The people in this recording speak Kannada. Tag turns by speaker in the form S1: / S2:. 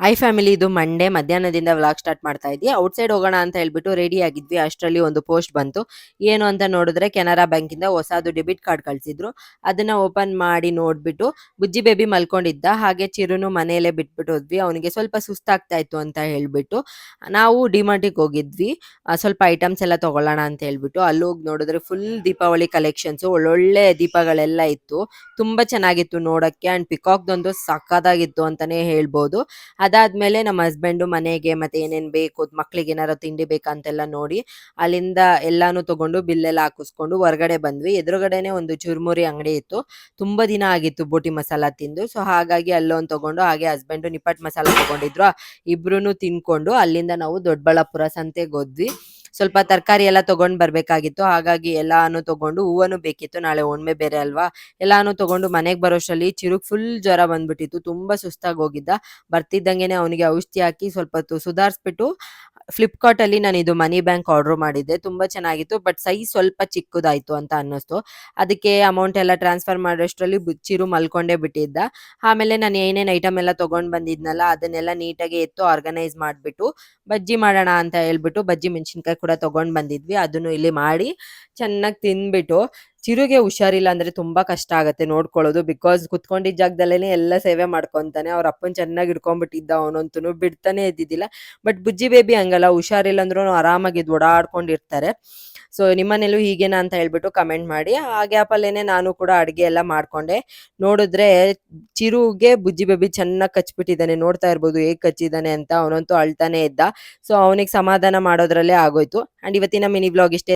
S1: ಹಾಯ್ ಫ್ಯಾಮಿಲಿ, ಇದು ಮಂಡೇ ಮಧ್ಯಾಹ್ನದಿಂದ ವ್ಲಾಗ್ ಸ್ಟಾರ್ಟ್ ಮಾಡ್ತಾ ಇದ್ವಿ. ಔಟ್ಸೈಡ್ ಹೋಗೋಣ ಅಂತ ಹೇಳ್ಬಿಟ್ಟು ರೆಡಿ ಆಗಿದ್ವಿ. ಅಷ್ಟರಲ್ಲಿ ಒಂದು ಪೋಸ್ಟ್ ಬಂತು. ಏನು ಅಂತ ನೋಡಿದ್ರೆ ಕೆನರಾ ಬ್ಯಾಂಕಿಂದ ಹೊಸದು ಡೆಬಿಟ್ ಕಾರ್ಡ್ ಕಳ್ಸಿದ್ರು. ಅದನ್ನ ಓಪನ್ ಮಾಡಿ ನೋಡ್ಬಿಟ್ಟು ಬುಜ್ಜಿ ಬೇಬಿ ಮಲ್ಕೊಂಡಿದ್ದ. ಹಾಗೆ ಚಿರುನು ಮನೆಯಲ್ಲೇ ಬಿಟ್ಬಿಟ್ಟು ಹೋದ್ವಿ. ಅವನಿಗೆ ಸ್ವಲ್ಪ ಸುಸ್ತಾಗ್ತಾ ಇತ್ತು ಅಂತ ಹೇಳ್ಬಿಟ್ಟು ನಾವು ಡಿಮಾರ್ಟಿಗೆ ಹೋಗಿದ್ವಿ. ಸ್ವಲ್ಪ ಐಟಮ್ಸ್ ಎಲ್ಲ ತಗೊಳ್ಳೋಣ ಅಂತ ಹೇಳ್ಬಿಟ್ಟು ಅಲ್ಲಿ ಹೋಗಿ ನೋಡಿದ್ರೆ ಫುಲ್ ದೀಪಾವಳಿ ಕಲೆಕ್ಷನ್ಸ್, ಒಳ್ಳೊಳ್ಳೆ ದೀಪಗಳೆಲ್ಲ ಇತ್ತು. ತುಂಬಾ ಚೆನ್ನಾಗಿತ್ತು ನೋಡಕ್ಕೆ. ಅಂಡ್ ಪಿಕಾಕ್ದೊಂದು ಸಕ್ಕದಾಗಿತ್ತು ಅಂತಾನೆ ಹೇಳ್ಬೋದು. ಅದಾದ್ಮೇಲೆ ನಮ್ಮ ಹಸ್ಬೆಂಡು ಮನೆಗೆ ಮತ್ತೆ ಏನೇನ್ ಬೇಕು, ಮಕ್ಳಿಗೆ ಏನಾರು ತಿಂಡಿ ಬೇಕಂತೆಲ್ಲ ನೋಡಿ ಅಲ್ಲಿಂದ ಎಲ್ಲಾನು ತಗೊಂಡು ಬಿಲ್ಲೆಲ್ಲ ಹಾಕಿಸ್ಕೊಂಡು ಹೊರಗಡೆ ಬಂದ್ವಿ. ಎದುರುಗಡೆನೆ ಒಂದು ಚುರುಮುರಿ ಅಂಗಡಿ ಇತ್ತು. ತುಂಬಾ ದಿನ ಆಗಿತ್ತು ಬೋಟಿ ಮಸಾಲ ತಿಂದು. ಸೊ ಹಾಗಾಗಿ ಅಲ್ಲೊಂದು ತಗೊಂಡು, ಹಾಗೆ ಹಸ್ಬೆಂಡು ನಿಪ್ಪಟ್ ಮಸಾಲ ತಗೊಂಡಿದ್ರು. ಇಬ್ರುನು ತಿನ್ಕೊಂಡು ಅಲ್ಲಿಂದ ನಾವು ದೊಡ್ಡಬಳ್ಳಾಪುರ ಸಂತೆಗೆ ಹೋದ್ವಿ. ಸ್ವಲ್ಪ ತರಕಾರಿ ಎಲ್ಲ ತಗೊಂಡ್ ಬರ್ಬೇಕಾಗಿತ್ತು. ಹಾಗಾಗಿ ಎಲ್ಲಾನು ತಗೊಂಡು, ಹೂವನು ಬೇಕಿತ್ತು, ನಾಳೆ ಹುಣ್ಮೆ ಬೇರೆ ಅಲ್ವಾ. ಎಲ್ಲಾನು ತಗೊಂಡು ಮನೆಗ್ ಬರೋಷ್ಟರಲ್ಲಿ ಚಿರುಗ್ ಫುಲ್ ಜ್ವರ ಬಂದ್ಬಿಟ್ಟಿತ್ತು. ತುಂಬಾ ಸುಸ್ತಾಗಿ ಹೋಗಿದ್ದ. ಬರ್ತಿದ್ದಂಗೆನೆ ಅವನಿಗೆ ಔಷಧಿ ಹಾಕಿ ಸ್ವಲ್ಪ ಹೊತ್ತು ಸುಧಾರಿಸ್ಬಿಟ್ಟು ಫ್ಲಿಪ್ಕಾರ್ಟ್ ಅಲ್ಲಿ ನಾನು ಇದು ಮನಿ ಬ್ಯಾಂಕ್ ಆರ್ಡರ್ ಮಾಡಿದ್ದೆ. ತುಂಬಾ ಚೆನ್ನಾಗಿತ್ತು, ಬಟ್ ಸೈಜ್ ಸ್ವಲ್ಪ ಚಿಕ್ಕದಾಯ್ತು ಅಂತ ಅನ್ನಿಸ್ತು. ಅದಕ್ಕೆ ಅಮೌಂಟ್ ಎಲ್ಲ ಟ್ರಾನ್ಸ್ಫರ್ ಮಾಡೋಷ್ಟರಲ್ಲಿ ಚಿರು ಮಲ್ಕೊಂಡೇ ಬಿಟ್ಟಿದ್ದ. ಆಮೇಲೆ ನಾನು ಏನೇನ್ ಐಟಮ್ ಎಲ್ಲ ತಗೊಂಡ್ ಬಂದಿದ್ನಲ್ಲ ಅದನ್ನೆಲ್ಲ ನೀಟಾಗಿ ಎತ್ತು ಆರ್ಗನೈಸ್ ಮಾಡ್ಬಿಟ್ಟು ಬಜ್ಜಿ ಮಾಡೋಣ ಅಂತ ಹೇಳ್ಬಿಟ್ಟು ಬಜ್ಜಿ ಮೆಣಸಿನ್ಕಾಯಿ ಕೂಡ ತಗೊಂಡ್ ಬಂದಿದ್ವಿ. ಅದನ್ನು ಇಲ್ಲಿ ಮಾಡಿ ಚೆನ್ನಾಗಿ ತಿನ್ಬಿಟ್ಟು, ಚಿರುಗೆ ಹುಷಾರಿಲ್ಲ ಅಂದ್ರೆ ತುಂಬಾ ಕಷ್ಟ ಆಗತ್ತೆ ನೋಡ್ಕೊಳ್ಳೋದು. ಬಿಕಾಸ್ ಕುತ್ಕೊಂಡಿದ್ದ ಜಾಗದಲ್ಲೇನೆ ಎಲ್ಲ ಸೇವೆ ಮಾಡ್ಕೊಂತಾನೆ. ಅವ್ರ ಅಪ್ಪನ್ ಚೆನ್ನಾಗಿ ಹಿಡ್ಕೊಂಡ್ಬಿಟ್ಟಿದ್ದ, ಅವನಂತೂ ಬಿಡ್ತಾನೆ ಇದ್ದಿದ್ದಿಲ್ಲ. ಬಟ್ ಬುಜ್ಜಿ ಬೇಬಿ ಹಂಗಲ್ಲ, ಹುಷಾರಿಲ್ಲ ಅಂದ್ರೂ ಆರಾಮಾಗಿ ಓಡಾಡ್ಕೊಂಡಿರ್ತಾರೆ. ಸೊ ನಿಮ್ಮನೇಲೂ ಹೀಗೇನಾ ಅಂತ ಹೇಳ್ಬಿಟ್ಟು ಕಮೆಂಟ್ ಮಾಡಿ. ಆ ಗ್ಯಾಪಲ್ಲೇನೆ ನಾನು ಕೂಡ ಅಡ್ಗೆ ಎಲ್ಲ ಮಾಡ್ಕೊಂಡೆ. ನೋಡಿದ್ರೆ ಚಿರುಗೆ ಬುಜ್ಜಿ ಬೇಬಿ ಚೆನ್ನಾಗಿ ಕಚ್ಬಿಟ್ಟಿದ್ದಾನೆ. ನೋಡ್ತಾ ಇರ್ಬೋದು ಹೇಗ್ ಕಚ್ಚಿದಾನೆ ಅಂತ. ಅವನಂತೂ ಅಳ್ತಾನೆ ಇದ್ದ. ಸೊ ಅವನಿಗೆ ಸಮಾಧಾನ ಮಾಡೋದ್ರಲ್ಲೇ ಆಗೋಯ್ತು. ಅಂಡ್ ಇವತ್ತಿನ ಮಿನಿ ವ್ಲಾಗ್ ಇಷ್ಟೇ.